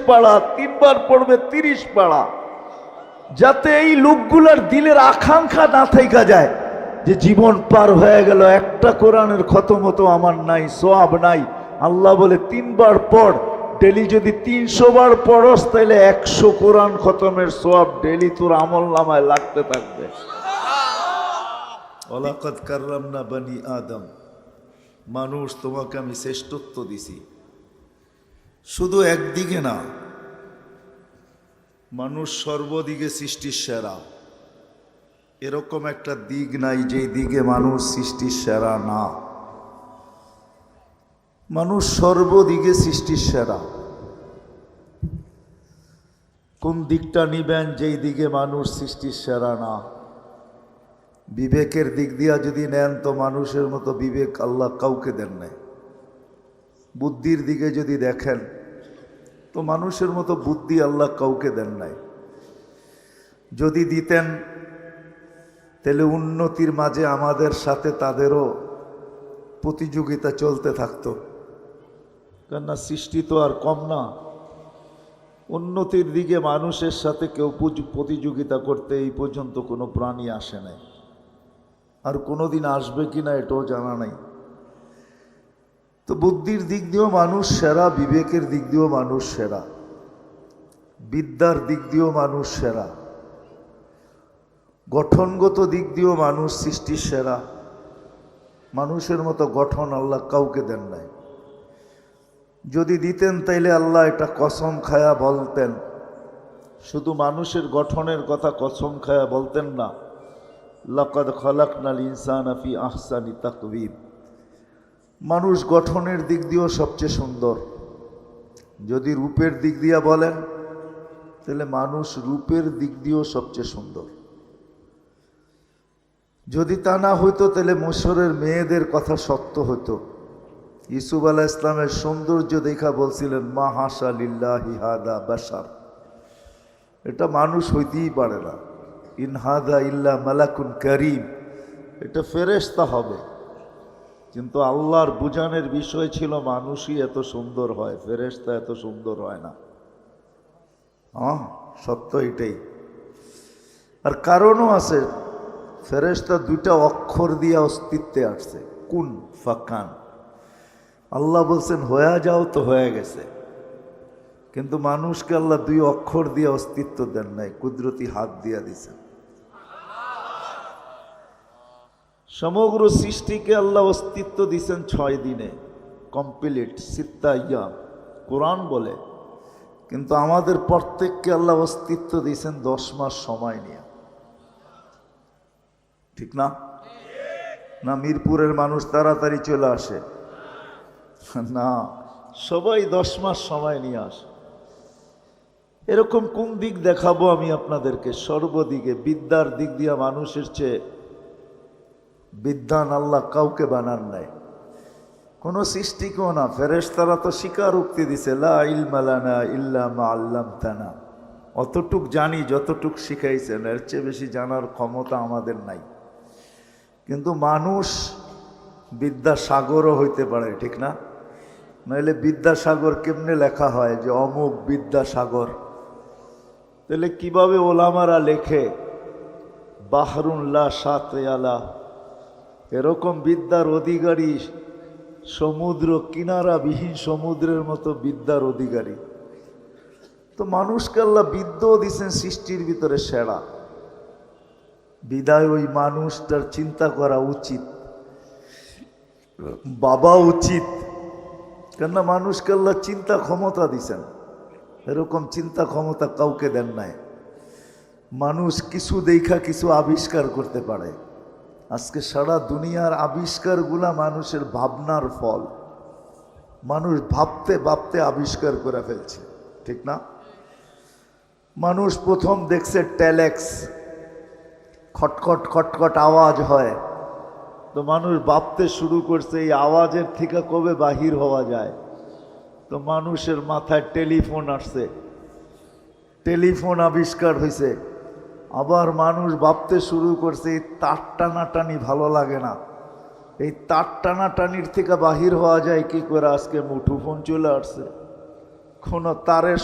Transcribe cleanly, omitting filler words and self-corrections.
পারা, 3 বার পড়বে 30 পারা, যাতে এই লোকগুলার দিলের আকাঙ্ক্ষা না থাইকা যায় যে জীবন পার হয়ে গেল, একটা কোরআনের খতম হতো আমার নাই, সওয়াব নাই। আল্লাহ বলে 3 বার পড়, ডেলি যদি 300 বার পড়স তাহলে 100 কোরআন খতমের সওয়াব ডেলি তোর আমল নামায় লাগতে থাকবে। ওয়ালাকাদ কাররামনা বনি আদম, মানুষ তোমাকে আমি শ্রেষ্ঠত্ব দিছি। শুধু একদিকে না, মানুষ সর্বদিকে সৃষ্টির সেরা। এরকম একটা দিক নাই যেই দিকে মানুষ সৃষ্টির সেরা না। মানুষ সর্বদিকে সৃষ্টির সেরা। কোন দিকটা নিবেন যেই দিকে মানুষ সৃষ্টির সেরা না? বিবেকের দিক দিয়া যদি নেন তো মানুষের মতো বিবেক আল্লাহ কাউকে দেন নাই। বুদ্ধির দিকে যদি দেখেন তো মানুষের মতো বুদ্ধি আল্লাহ কাউকে দেন নাই। যদি দিতেন তাহলে উন্নতির মাঝে আমাদের সাথে তাদেরও প্রতিযোগিতা চলতে থাকতো, কেননা সৃষ্টি তো আর কম না। উন্নতির দিকে মানুষের সাথে কেউ প্রতিযোগিতা করতে এই পর্যন্ত কোনো প্রাণী আসে নাই, আর কোনোদিন আসবে কিনা এটাও জানা নাই। তো বুদ্ধির দিক দিয়েও মানুষ সেরা, বিবেকের দিক দিয়েও মানুষ সেরা, বিদ্যার দিক দিয়েও মানুষ সেরা, গঠনগত দিক দিয়েও মানুষ সৃষ্টির সেরা। মানুষের মতো গঠন আল্লাহ কাউকে দেন নাই। যদি দিতেন তাইলে আল্লাহ এটা কসম খায়া বলতেন, শুধু মানুষের গঠনের কথা কসম খায়া বলতেন না, লাকাদ খালাকনাল ইনসানা ফি আহসানি তাকওয়িম। মানুষ গঠনের দিক দিয়েও সবচেয়ে সুন্দর। যদি রূপের দিক দিয়া বলেন তাহলে মানুষ রূপের দিক দিয়েও সবচেয়ে সুন্দর। যদি তা না হইতো তাহলে মিশরের মেয়েদের কথা সত্য হতো। ইউসুফ আলাইহিস ইসলামের সৌন্দর্য দেখা বলছিলেন, মা হাসা লিল্লাহি হাদা বাশার, এটা মানুষ হইতেই পারে না। ইন হাদা ইল্লা মালাকুন কারীম, এটা ফেরেশতা হবে। কিন্তু আল্লাহর বুঝানোর বিষয় ছিল মানুষই এত সুন্দর হয়, ফেরেশতা এত সুন্দর হয় না। সত্য এটাই। আর কারণও আছে, ফেরেশতা 2টা অক্ষর দিয়ে অস্তিত্বে আসছে, কুন ফাকান। আল্লাহ বলছেন হয়ে যাও, তো হয়ে গেছে। কিন্তু মানুষকে আল্লাহ 2 অক্ষর দিয়ে অস্তিত্ব দেন নাই, কুদরতি হাত দিয়া দিছেন। সমগ্র সৃষ্টিকে আল্লাহ অস্তিত্ব দিছেন 6 দিনে, কমপ্লিট, সিত্তা ইয়াম কোরআন বলে। কিন্তু আমাদের প্রত্যেককে আল্লাহ অস্তিত্ব দিয়েছেন 10 মাস সময় নিয়ে। ঠিক না? না মিরপুরের মানুষ তাড়াতাড়ি চলে আসে না, সবাই 10 মাস সময় নিয়ে আসে। এরকম কোন দিক দেখাবো আমি আপনাদেরকে? সর্বদিকে বিদ্যার দিক দিয়ে মানুষের চেয়ে বিদ্বান আল্লাহ কাউকে বানান নাই, কোনো সৃষ্টিকেও না। ফেরেশতারা তো স্বীকারোক্তি দিছে, লা ইলমা লানা ইল্লা মা আল্লামতানা, অতটুক জানি যতটুক শিখাইছেন, এর চেয়ে বেশি জানার ক্ষমতা আমাদের নাই। কিন্তু মানুষ বিদ্যাসাগরও হইতে পারে, ঠিক না? নইলে বিদ্যাসাগর কেমনে লেখা হয় যে অমুক বিদ্যাসাগর? তাহলে কিভাবে ওলামারা লেখে বাহরুন লা শাতে আলা? এরকম বিদ্যার অধিকারী, সমুদ্র কিনারাবিহীন সমুদ্রের মতো বিদ্যার অধিকারী। তো মানুষকে আল্লাহ বিদ্যাও দিচ্ছেন সৃষ্টির ভিতরে সেরা। বিদায় ওই মানুষটার চিন্তা করা উচিত, বাবা উচিত, কেননা মানুষকে আল্লাহ চিন্তা ক্ষমতা দিছেন। এরকম চিন্তা ক্ষমতা কাউকে দেন নাই। মানুষ কিছু দেখা কিছু আবিষ্কার করতে পারে। আজকে সারা দুনিয়ার আবিষ্কারগুলা মানুষের ভাবনার ফল। মানুষ ভাবতে ভাবতে আবিষ্কার করে ফেলছে, ঠিক না? মানুষ প্রথম দেখছে টেলেক্স, খটখট খটখট আওয়াজ হয়, তো মানুষ ভাবতে শুরু করছে এই আওয়াজের থেকে কবে বাহির হওয়া যায়। তো মানুষের মাথায় টেলিফোন আসছে, টেলিফোন আবিষ্কার হয়েছে। আবার মানুষ ভাবতে শুরু করছে এই তার টানাটানি ভালো লাগে না, এই তার টানাটানির থেকে বাহির হওয়া যায় কি করে। আজকে মুঠোফোন চলে আসছে, কোনো তারের